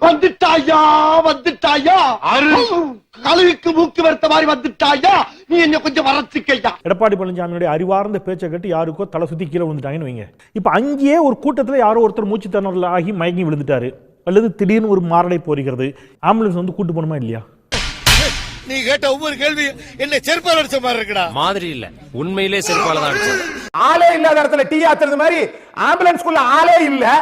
வந்துட்டாயா வந்துட்டாயா, கழுவிக்கு மூக்கு வருத்த மாதிரி வந்துட்டாயா, நீ என்ன கொஞ்சம் வரச்சுக்கையா. எடப்பாடி பழனிசாமியுடைய அறிவார்ந்த பேச்சை கேட்டு யாருக்கோ தலை சுத்தி கீழே விழுந்துட்டாங்கன்னு வைங்க. இப்ப அங்கேயே ஒரு கூட்டத்துல யாரோ ஒருத்தர் மூச்சு திணறல் ஆகி மயங்கி விழுந்துட்டாரு, அல்லது திடீர்னு ஒரு மாரடை போரிக்கிறது, ஆம்புலன்ஸ் வந்து கூட்டு போகணுமா இல்லையா? நீ கேட்ட ஒவ்வொரு கேள்வி என்ன செருப்பால அடிச்ச மாதிரி இருக்குடா. மாதிரி இல்ல, உண்மையிலே செருப்பால தான் அடிச்சது. ஆளே இல்லாத இடத்துல டீ ஆத்துறது மாதிரி ஆம்புலன்ஸ்குள்ள ஆளே இல்ல.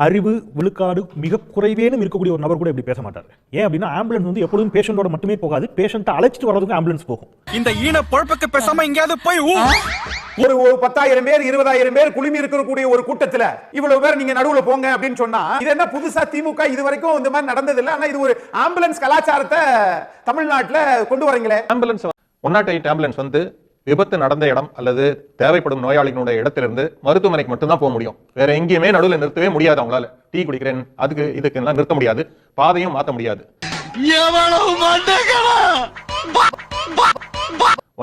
அறிவு விழுக்காடு மிக குறைவேனும் இருக்கக்கூடிய ஒரு நபர் கூட இப்படி பேச மாட்டாரு. ஏன் அப்படின்னா ஆம்புலன்ஸ் வந்து எப்பொழுதும் பேஷண்டோட மட்டுமே போகாது, பேஷண்ட்டை அழைச்சிட்டு வரதுக்கு ஆம்புலன்ஸ் போகும். இந்த ஈன பொழப்புக்கு பேசாம எங்கயாவது போய் ஒரு 10,000 பேர் 20,000 பேர் குழுமி இருக்கக்கூடிய ஒரு கூட்டத்துல இவ்வளவு பேர் நீங்க நடுவுல போங்க அப்படின்னு சொன்னா இது என்ன புதுசா? திமுக இது வரைக்கும் இந்த மாதிரி நடந்தது இல்ல. ஆனா இது ஒரு ஆம்புலன்ஸ் கலாச்சாரத்தை தமிழ்நாட்டுல கொண்டு வரீங்களே. ஆம்புலன்ஸ் 108 ஆம்புலன்ஸ் வந்து விபத்து நடந்த இடம் அல்லது தேவைப்படும் நோயாளிகளுடைய இடத்திலிருந்து மருத்துவமனைக்கு மட்டும்தான் போக முடியும். வேற எங்கேயுமே நடுவில் நிறுத்தவே முடியாது. அவங்களால டீ குடிக்கிறேன் அதுக்கு இதுக்கு எல்லாம் நிறுத்த முடியாது, பாதையும் மாற்ற முடியாது.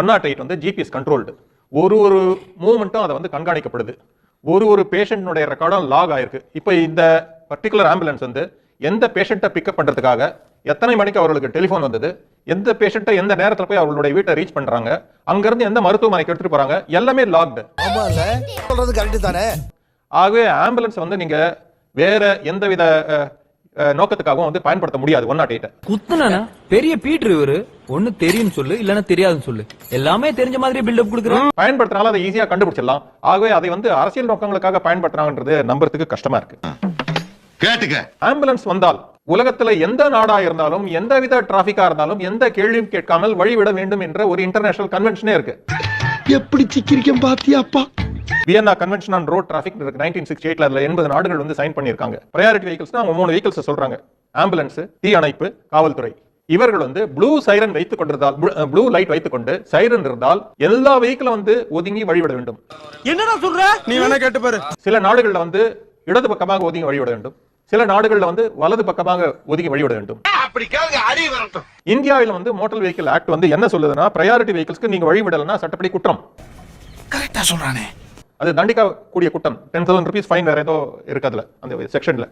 108 வந்து ஜிபிஎஸ் கண்ட்ரோல்டு. ஒரு மூவ்மெண்ட்டும் அதை வந்து கண்காணிக்கப்படுது. ஒரு பேஷண்ட்னுடைய ரெக்கார்டும் லாக் ஆயிருக்கு. இப்போ இந்த பர்டிகுலர் ஆம்புலன்ஸ் வந்து எந்த பேஷண்ட்டை பிக்கப் பண்றதுக்காக எத்தனை மணிக்கு அவர்களுக்கு டெலிஃபோன் வந்தது, எந்த பேஷண்ட்டை எந்த நேரத்தில் போய் அவர்களுடைய வீட்டை ரீச் பண்றாங்க, அங்கிருந்து எந்த மருத்துவமனைக்கு எடுத்துட்டு போறாங்க, எல்லாமே லாக்டு. சொல்றது கரெக்ட் தானே. ஆகவே ஆம்புலன்ஸ் வந்து நீங்க வேற எந்தவித நோக்கத்துக்காகவும் வந்து பயன்படுத்த முடியாது. 108 குத்துனா பெரிய பீட்ரு இவரு, ஒண்ணு தெரியும் சொல்லு இல்லன்னா தெரியாதுன்னு சொல்லு, எல்லாமே தெரிஞ்ச மாதிரி பில்டப் கொடுக்குறாங்க. பயன்படுத்தினாலும் அதை ஈஸியா கண்டுபிடிச்சிடலாம். ஆகவே அதை வந்து அரசியல் நோக்கங்களுக்காக பயன்படுத்துறாங்கன்றது நம்புறதுக்கு கஷ்டமா இருக்கு. கேட்டுக்க. ஆம்புலன்ஸ் வந்தால் உலகத்துல எந்த நாடா இருந்தாலும் எந்தவித டிராபிக்கா இருந்தாலும் எந்த கேள்வியும் கேட்காமல் வழிவிட வேண்டும் என்ற ஒரு இன்டர்நேஷனல் கன்வென்ஷனே இருக்கு. எப்படி சிக்கிரிக்கம் பாத்தியாப்பா. Vienna convention on road traffic 1968 அதுல 80 நாடுகள் வந்து சைன் பண்ணிருக்காங்க. பிரையாரிட்டி வெஹிக்கிள்ஸ்னா 3 வெஹிக்கிள்ஸ் சொல்றாங்க. ஆம்புலன்ஸ், தீ அணைப்பு, காவல்துறை. இவர்கள் வந்து ப்ளூ சைரன் வைத்துக் கொண்டிருந்தால், ப்ளூ லைட் வைத்துக் கொண்டு சைரன் இருந்தால் எல்லா வெஹிக்கிளும் வந்து ஒதுங்கி வழிவிட வேண்டும். என்னடா சொல்ற? நீ வேணா கேட்டு பாரு. சில நாடுகள்ல வந்து இடது பக்கமாக ஒதுங்கி வழிவிட வேண்டும், சில நாடுகள்ல வந்து வலது பக்கமாக ஒதுங்கி வழிவிட வேண்டும். இந்தியாவில் வந்து மோட்டார் வெஹிக்கிள் ஆக்ட் வந்து என்ன சொல்லுதுன்னா, பிரையாரிட்டி வெஹிக்கிள்ஸ்க்கு நீங்க வழிவிடலன்னா சட்டப்படி குற்றம். கரெக்டா சொல்றானே. அது தண்டிக்கக்கூடிய குற்றம். 10,000 rupees ஃபைன் வேற ஏதோ இருக்கு அதுல அந்த செக்ஷன்ல.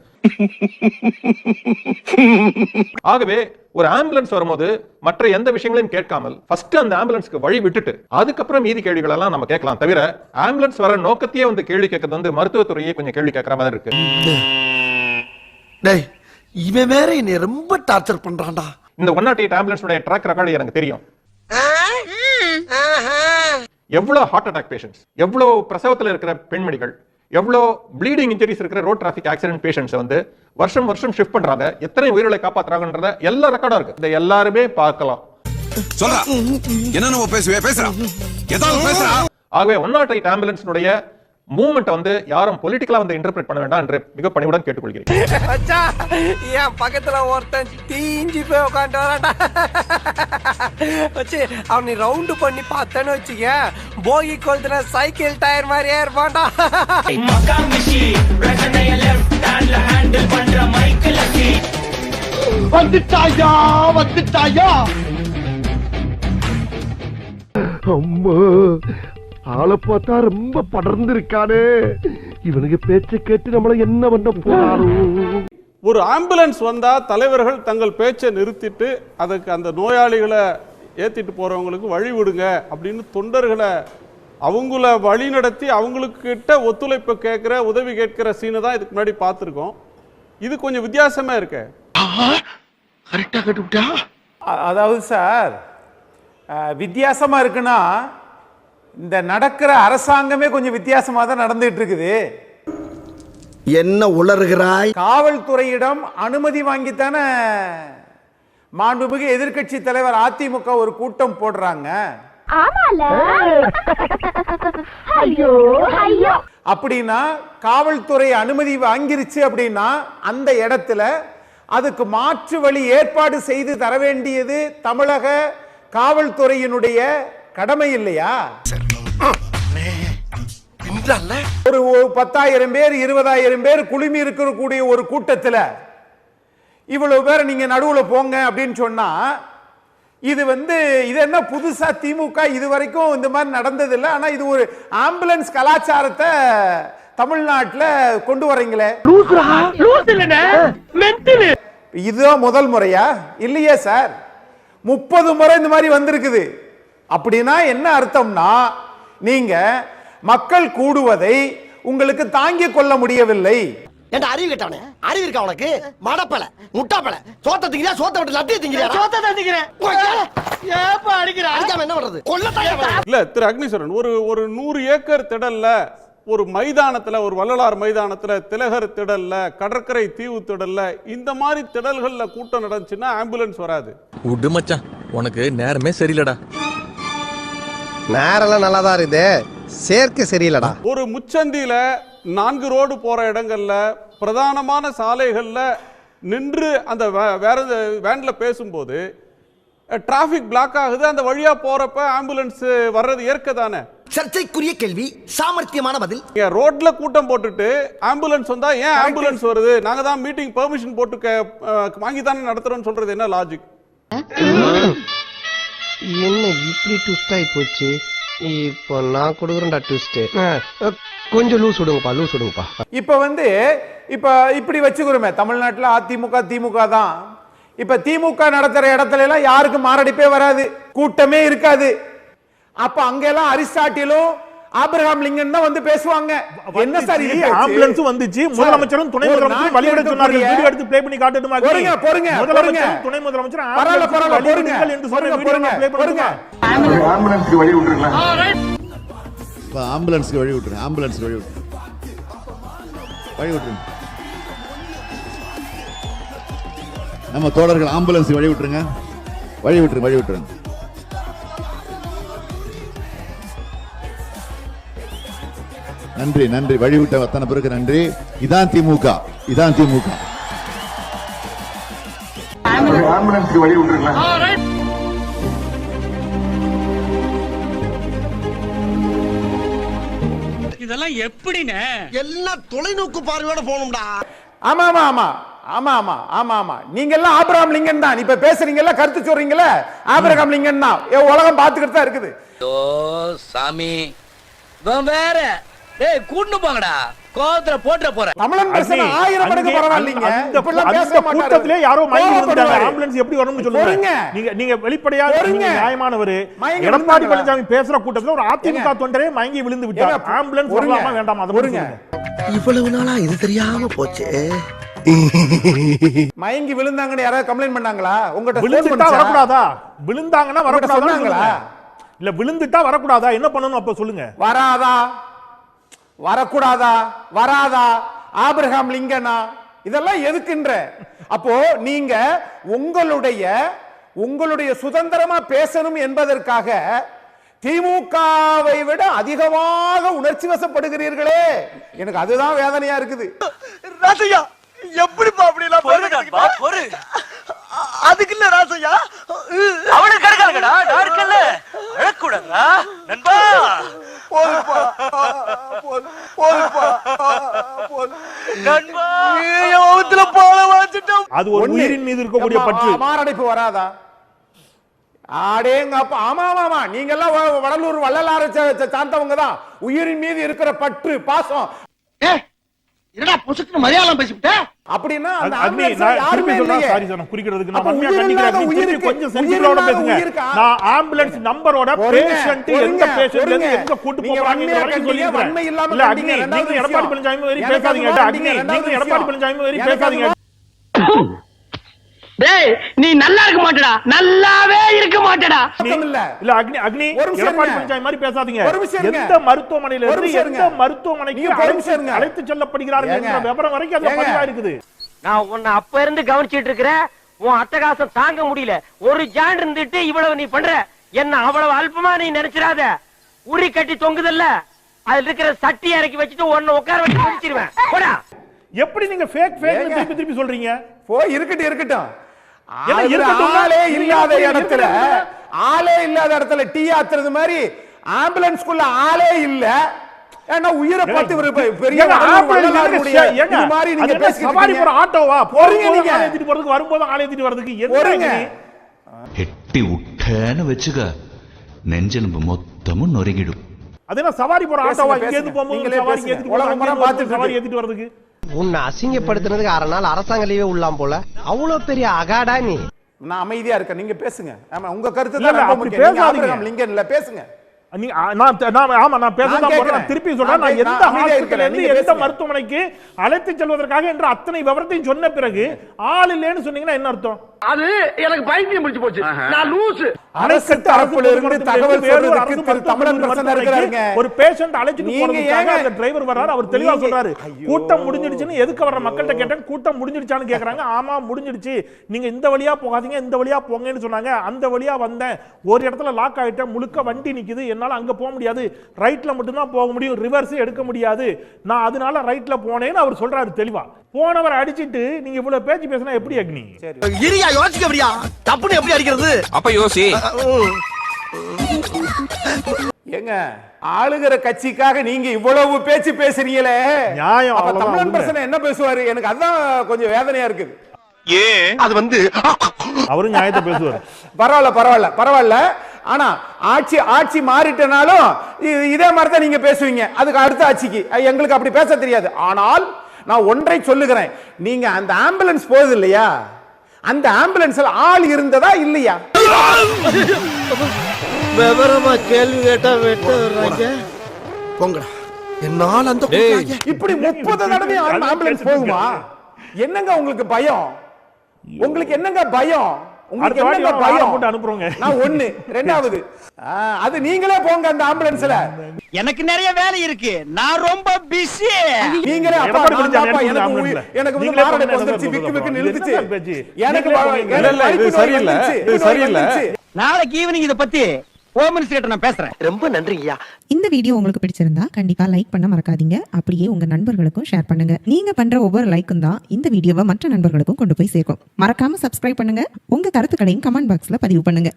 ஆகவே ஒரு ஆம்புலன்ஸ் வரும்போது மற்ற எந்த விஷயங்களையும் கேட்காமல் ஃபர்ஸ்ட் அந்த ஆம்புலன்ஸ்க்கு வழி விட்டுட்டு அதுக்கப்புறம் மீதி கேள்விகள் எல்லாம் நம்ம கேட்கலாம். தவிர ஆம்புலன்ஸ் வர நோக்கத்தையே வந்து கேள்வி கேட்கறது வந்து மருத்துவத்துறையே கொஞ்சம் கேள்வி கேட்கற மாதிரி இருக்கு. டேய், இவன் வேற என்னை ரொம்ப டார்ச்சர் பண்றான்டா. இந்த 108 ஆம்புலன்ஸ் உடைய ட்ராக் ரெக்கார்டு எனக்கு தெரியும். எவ்வளவு ஹார்ட் அட்டாக் பேஷண்ட்ஸ், எவ்வளவு பிரசவத்தில் இருக்கிற பெண்மணிகள், எவ்வளவு ப்ளீடிங் இன்ஜுரிஸ் இருக்கிற ரோட் டிராபிக் ஆக்சிடென்ட் பேஷண்ட்ஸ் வந்து வருஷம் ஷிஃப்ட் பண்றாங்க, எத்தனை உயிர்களை காப்பாத்துறாங்கன்றத எல்லா ரெக்கார்டும் இருக்கு. இதை எல்லாருமே பார்க்கலாம். சொல்றா என்ன நம்ம பேசுறா ஏதாவது பேசுறா. ஆகவே 108 ஆம்புலன்ஸ்னுடைய மூவ்மெண்ட் வந்து யாரும் பொலிட்டிக்கலா வந்து இன்டர்பிரேட் பண்ண வேண்டாம் என்று மிக பணிவுடன் கேட்டுக்கொள்கிறேன். என் பக்கத்துல ஒருத்தன் தீஞ்சி போய் உட்காந்து வரான்டா வச்சு அவனை ரவுண்டு பண்ணி பார்த்தேன்னு வச்சுக்க, போகி கொளுத்துன சைக்கிள் டயர் மாதிரியே இருப்பான்டா. வந்துட்டாயா வந்துட்டாயா. அம்மா ஆளை பார்த்தா ரொம்ப படர்ந்து இருக்கானே, இவனுக்கு பேச்சை கேட்டு நம்மள என்ன பண்ண போறாரும். ஒரு ஆம்புலன்ஸ் வந்தா தலைவர்கள் தங்கள் பேச்சை நிறுத்திட்டு அதுக்கு அந்த நோயாளிகளை ஏத்திட்டு போறவங்களுக்கு வழி விடுங்க அப்படின்னு தொண்டர்களை அவங்கள வழி நடத்தி அவங்களுக்கு கிட்ட ஒத்துழைப்பு கேட்கிற உதவி கேட்கிற சீனை தான் இதுக்கு முன்னாடி பார்த்துருக்கோம். இது கொஞ்சம் வித்தியாசமா இருக்கு. கரெக்டா கட்டுவிட்டா. அதாவது சார் வித்தியாசமா இருக்குன்னா இந்த நடக்கிற அரசாங்கமே கொஞ்சம் வித்தியாசமா தான் நடந்துட்டு இருக்குது. என்ன உளறுகிறாய்? காவல்துறையிடம் அனுமதி வாங்கித்தானே மாண்புமிகு எதிர்க்கட்சி தலைவர் அதிமுக ஒரு கூட்டம் போடுறாங்க. அப்படின்னா காவல்துறை அனுமதி வாங்கிருச்சு அப்படின்னா அந்த இடத்துல அதுக்கு மாற்று வழி ஏற்பாடு செய்து தர வேண்டியது தமிழக காவல்துறையினுடைய கடமை இல்லையா? ஒரு 10,000 பேர் 20,000 பேர் குழுமி இருக்கக்கூடிய ஒரு கூட்டத்தில் இவ்வளவு பேர் நீங்க நடுவுல போங்க அப்படின்னு சொன்னா இது இது என்ன புதுசா? திமுக இது வரைக்கும் இந்த மாதிரி நடந்தது இல்லை. ஆனா இது ஒரு ஆம்புலன்ஸ் கலாச்சாரத்தை தமிழ்நாட்டுல கொண்டு வர்றீங்களே, மென்டல். இதுதான் முதல் முறையா? இல்லையே சார், 30 முறை இந்த மாதிரி வந்திருக்குது. அப்படின்னா என்ன அர்த்தம்னா, நீங்க மக்கள் கூடுவதை உங்களுக்கு தாங்கிக் கொள்ள முடியவில்லை. ஏண்டா அறிவு கேட்டவனே, அறிவு இருக்கா உனக்கு? மடப்பல, முட்டாப்பல, சோத்த திங்கிறியா? சோத்த விட்டு லட்டிய திங்கிறியா? சோத்த தான் திங்கிறேன். ஏப்பா அடிக்கிற? அடிக்காம என்ன பண்றது? கொல்லத்தாயா? இல்ல திரு அக்னீஸ்வரன், ஒரு 100 ஏக்கர் திடல்ல, ஒரு மைதானத்துல, ஒரு வள்ளலார் மைதானத்துல, திலகர் திடல்ல, கடற்கரை தீவு திடல்ல, இந்த மாதிரி திடல்கள்ல கூட்டம் நடந்துச்சுன்னா ஆம்புலன்ஸ் வராது. விடு மச்சான், உனக்கு நேரமே சரியில்லடா. நேரெல்லாம் நல்லா தான் இருக்குது, சேர்க்கை சரியில்லடா. ஒரு முச்சந்தியில 4 ரோடு போற இடங்கள்ல, பிரதானமான சாலைகள்ல நின்று அந்த வேற வேன்ல பேசும்போது டிராபிக் பிளாக் ஆகுது. அந்த வழியா போறப்ப ஆம்புலன்ஸ் வர்றது இயற்கை தானே? சர்ச்சைக்குரிய கேள்வி, சாமர்த்தியமான பதில். ரோட்ல கூட்டம் போட்டுட்டு ஆம்புலன்ஸ் வந்தா ஏன் ஆம்புலன்ஸ் வருது, நாங்க தான் மீட்டிங் பெர்மிஷன் போட்டு வாங்கி தானே நடத்துறோம்னு சொல்றது என்ன லாஜிக்? என்ன இப்படி ட்விஸ்ட் ஆகி போச்சு? இப்போ நான் கொடுக்குறேன்டா ட்விஸ்ட். கொஞ்சம் லூஸ் விடுங்கப்பா. இப்ப இப்படி வச்சுக்கிறோமே, தமிழ்நாட்டுல அதிமுக திமுக தான். இப்ப திமுக நடத்துற இடத்துல எல்லாம் யாருக்கும் மாரடைப்பே வராது, கூட்டமே இருக்காது. அப்ப அங்கெல்லாம் அரிஸ்டாட்டிலும் ஆபிரகாம் லிங்கன் தான் வந்து பேசுவாங்க. என்ன சார் இது? ஆம்புலன்ஸ் வந்துச்சு, முதலமைச்சரும் துணை முதலமைச்சரும் வழிவிட சொன்னார்கள். வீடியோ எடுத்து ப்ளே பண்ணி காட்டட்டுமா? பொறுங்க. முதலமைச்சரும் துணை முதலமைச்சரும் பரவாயில்ல என்று சொன்ன வீடியோ நான் ப்ளே பண்ணுங்க. ஆம்புலன்ஸ்க்கு வழி விட்டுருங்க. ஆம்புலன்ஸ்க்கு வழி விட்டுருங்க. வழி விட்டுருங்க. நம்ம தோழர்கள் ஆம்புலன்ஸ் வழி விட்டுருங்க. வழி விட்டுருங்க. நன்றி. வழிவிட்ட அத்தனை பேருக்கு நன்றி. இதான் திமுக. ஆம்புலன்ஸ்க்கு வழி விட்டுருங்க. இதெல்லாம் எப்படின்னு எல்லாம் தொலைநோக்கு பார்வையோட போகணும்டா. ஆமா. நீங்க எல்லாம் ஆபிரகாம் லிங்கன் தான். இப்ப பேசுறீங்கல்ல, கருத்து சொல்றீங்கல்ல, ஆபிரகாம் லிங்கன் தான். உலகம் பார்த்துக்கிட்டு தான் இருக்குது. சாமி வேற கூட்டு போங்கடா, கோவத்துல போட்டு போற தமிழன் பேசுற 1000 மடங்கு பரவாயில்லைங்க. கூட்டத்திலே யாரோ மயங்கி விழுந்தாங்க. ஆம்புலன்ஸ் எப்படி வரணும்னு சொல்லுங்க. நீங்க வெளிப்படையாக நியாயமானவர். எடப்பாடி பழனிசாமி பேசுற கூட்டத்துல ஒரு அதிமுக தொண்டரே மயங்கி விழுந்து விட்டார். ஆம்புலன்ஸ் வரலாமா வேண்டாமா? அதை சொல்லுங்க. இவ்வளவு நாளா இது தெரியாம போச்சு. மயங்கி விழுந்தாங்கன்னு யாராவது கம்ப்ளைண்ட் பண்ணாங்களா? உங்ககிட்ட விழுந்துட்டா வரக்கூடாதா? விழுந்தாங்கன்னா வரக்கூடாதா? இல்ல விழுந்துட்டா வரக்கூடாதா? என்ன பண்ணணும் அப்ப சொல்லுங்க. வராதா? ஆபிரகாம் லிங்கனா? இதெல்லாம் எதுக்குன்ற? அப்போ நீங்க உங்களுடைய சுதந்திரமா பேசணும் என்பதற்காக திமுகவை விட அதிகமாக உணர்ச்சி வசப்படுகிறீர்களே. எனக்கு அதுதான் வேதனையா இருக்குது. ராசையா எப்படிப்பா அப்படி எல்லாம் பொறு? அதுக்கு இல்ல ராசையா, அவனுக்கு கிடைக்காதுடா. நான் இருக்கல, அழக்கூடாதா நண்பா? போதுப்பா. நண்பா யோகத்துல பால வாச்சிட்டோம். அது ஒரு உயிரின் மீது இருக்கக்கூடிய பற்று. மாரடைப்பு வராதா? ஆடேங்கப்பா. ஆமா. நீங்க எல்லாம் வடலூர் வள்ளலார சார்ந்தவங்க தான். உயிரின் மீது இருக்கிற பற்று, பாசம். என்னடா புசுக்கு மலையாளம் பேசிவிட்ட? அப்படின்னா அந்த ஆம்புலன்ஸ் யாருமே இல்லையே. சாரி சார், நான் குறிக்கிறதுக்கு நான் வன்மையா கண்டிக்கிறேன். கொஞ்சம் சென்சிட்டிவோட பேசுங்க. நான் ஆம்புலன்ஸ் நம்பரோட பேஷண்ட் எந்த பேஷண்ட் எங்க கூட்டி போறாங்கன்னு வரைக்கும் சொல்லிருக்கேன். இல்ல அக்னி, நீங்க எடப்பாடி பழனிசாமி மாதிரி பேசாதீங்க. அக்னி, நீங்க எடப்பாடி பழனிசாமி மாதிரி பேசாதீங்க. டேய் நீ நல்லா இருக்க மாட்டடா, நல்லாவே இருக்க மாட்டடா. இல்ல அக்னி எடப்பாடி பழனிசாமி மாதிரி பேசாதீங்க. எந்த மருத்துவமனையில இருந்து எந்த மருத்துவமனைக்கு அழைத்து செல்லப்படுகிறார்கள் என்ற விவரம் வரைக்கும் அந்த பதிவா இருக்குது. நான் உன்னை அப்ப இருந்து கவனிச்சிட்டு இருக்கிறேன். உன் அட்டகாசம் தாங்க முடியல. ஒரு ஜான் இருந்துட்டு இவ்வளவு நீ பண்ற. என்ன அவ்வளவு அல்பமா நீ நினைச்சிராத. உரி கட்டி தொங்குதல்ல, அதுல இருக்கிற சட்டி இறக்கி வச்சுட்டு உன்னை உட்கார வச்சு முடிச்சிருவேன். போடா. எப்படி நீங்க ஃபேக் திருப்பி சொல்றீங்க? இருக்கட்டும். ஆளே இல்லாத இடத்துல டீ ஆத்துறது மாதிரி ஆம்புலன்ஸ்குள்ள ஆளே இல்ல. ஏன்னா உயிரை பார்த்து பெரிய மாதிரி நீங்க சவாரி போற ஆட்டோவா போறீங்க? நீங்க ஏத்திட்டு போறதுக்கு வரும்போது ஆளை ஏத்திட்டு வரதுக்கு போறீங்க. எட்டி விட்டேன்னு வச்சுக்க, நெஞ்செலும்பு மொத்தமும் நொறுங்கிடும். அதே சவாரி போற ஆட்டோவா இங்க இருந்து போகும்போது சவாரி ஏத்திட்டு போறாங்க, சவாரி ஏத்திட்டு வரதுக்கு உன்னை அசிங்கப்படுத்தினதுக்கு 6 நாள் அரசாங்க லீவே உள்ளாம் போல. அவ்வளவு பெரிய அகாடா நீ. நான் அமைதியா இருக்கேன், நீங்க பேசுங்க. ஆமா, உங்க கருத்து இல்ல, தான் அப்படி முக்கியம். நீங்க பேசாதீங்க. ஆபிரகாம் லிங்கன்ல பேசுங்க. நான் பேசதான் போறேன். நான் திருப்பி சொல்றேன், நான் எந்த ஹாஸ்பிடல்ல இருந்து எந்த மருத்துவமனைக்கு அழைத்து செல்வதற்காக என்று அத்தனை விவரத்தையும் சொன்ன பிறகு ஆள் இல்லைன்னு சொன்னீங்கன்னா என்ன அர்த்தம்? அது எனக்கு பைத்தியம் பிடிச்சு போச்சு. நான் லூசு. அரசு தரப்புல இருந்து தகவல் சொல்றதுக்கு திரு தமிழன் பிரசன்ன இருக்காருங்க. ஒரு பேஷண்ட் அழைச்சிட்டு போறதுக்காக அந்த டிரைவர் வராரு, அவர் தெளிவா சொல்றாரு கூட்டம் முடிஞ்சிடுச்சுன்னு. எதுக்கு வர மக்கள்கிட்ட கேட்டேன், கூட்டம் முடிஞ்சிடுச்சான்னு கேக்குறாங்க. ஆமா முடிஞ்சிடுச்சு, நீங்க இந்த வழியா போகாதீங்க, இந்த வழியா போங்கன்னு சொன்னாங்க. அந்த வழியா வந்தேன், ஒரு இடத்துல லாக் ஆயிட்டேன், முழுக்க வண்டி நிக்குது, என்னால அங்க போக முடியாது, ரைட்ல மட்டும் தான் போக முடியும், ரிவர்ஸ் எடுக்க முடியாது, நான் அதனால ரைட்ல போனேன்னு அவர் சொல்றாரு தெளிவா. போனவர் அடிச்சிட்டு நீங்க இவ்வளவு பேச்சு பேசினா எப்படி அக்னி? இரியா யோசிக்க அப்படியா தப்புன்னு எப்படி அடிக்கிறது? அப்ப யோசி. ஏங்க, ஆளுகிற கட்சிக்காக நீங்க இவ்வளவு பேச்சு பேசுறீங்களே, நியாயம். அப்ப தமிழன் பிரசன்ன என்ன பேசுவாரு? எனக்கு அதான் கொஞ்சம் வேதனையா இருக்குது. ஏன் அது அவரும் நியாயத்தை பேசுவார். பரவாயில்ல. ஆனா ஆட்சி மாறிட்டனாலும் இதே மாதிரி தான் நீங்க பேசுவீங்க. அதுக்கு அடுத்த ஆட்சிக்கு எங்களுக்கு அப்படி பேச தெரியாது. ஆனால் நான் ஒன்றை சொல்லுகிறேன், நீங்க அந்த ஆம்புலன்ஸ் போகுது இல்லையா, அந்த ஆம்புலன்ஸ்ல ஆள் இருந்ததா இல்லையா? விவரமா கேள்வி கேட்டா வெட்ட போங்கடா. என்னால அந்த இப்படி 30 தடவை ஆம்புலன்ஸ் போகுமா? என்னங்க உங்களுக்கு பயம்? உங்களுக்கு என்னங்க பயம்? உங்களுக்கு என்னங்க பயம்? அனுப்புறோங்க. நான் ஒண்ணு. ரெண்டாவது, அது நீங்களே போங்க அந்த ஆம்புலன்ஸ்ல. எனக்கு நிறைய வேலை இருக்கு, நான் ரொம்ப பிஸி. நீங்களே அப்பா எனக்கு வந்து மாரடைப்பு வந்துருச்சு, விக்கு நிறுத்துச்சு, எனக்கு இது சரியில்லை. நாளைக்கு ஈவினிங் இத பத்தி ஹோம் மினிஸ்டர் கிட்ட நான் பேசுறேன். ரொம்ப நன்றிங்கய்யா. இந்த வீடியோ உங்களுக்கு பிடிச்சிருந்தா கண்டிப்பா லைக் பண்ண மறக்காதீங்க. அப்படியே உங்க நண்பர்களுக்கும் ஷேர் பண்ணுங்க. நீங்க பண்ற ஒவ்வொரு லைக்கும் தான் இந்த வீடியோவை மற்ற நண்பர்களுக்கும் கொண்டு போய் சேர்க்கும். மறக்காம சப்ஸ்கிரைப் பண்ணுங்க. உங்க கருத்துக்களையும் கமெண்ட் பாக்ஸ்ல பதிவு பண்ணுங்க.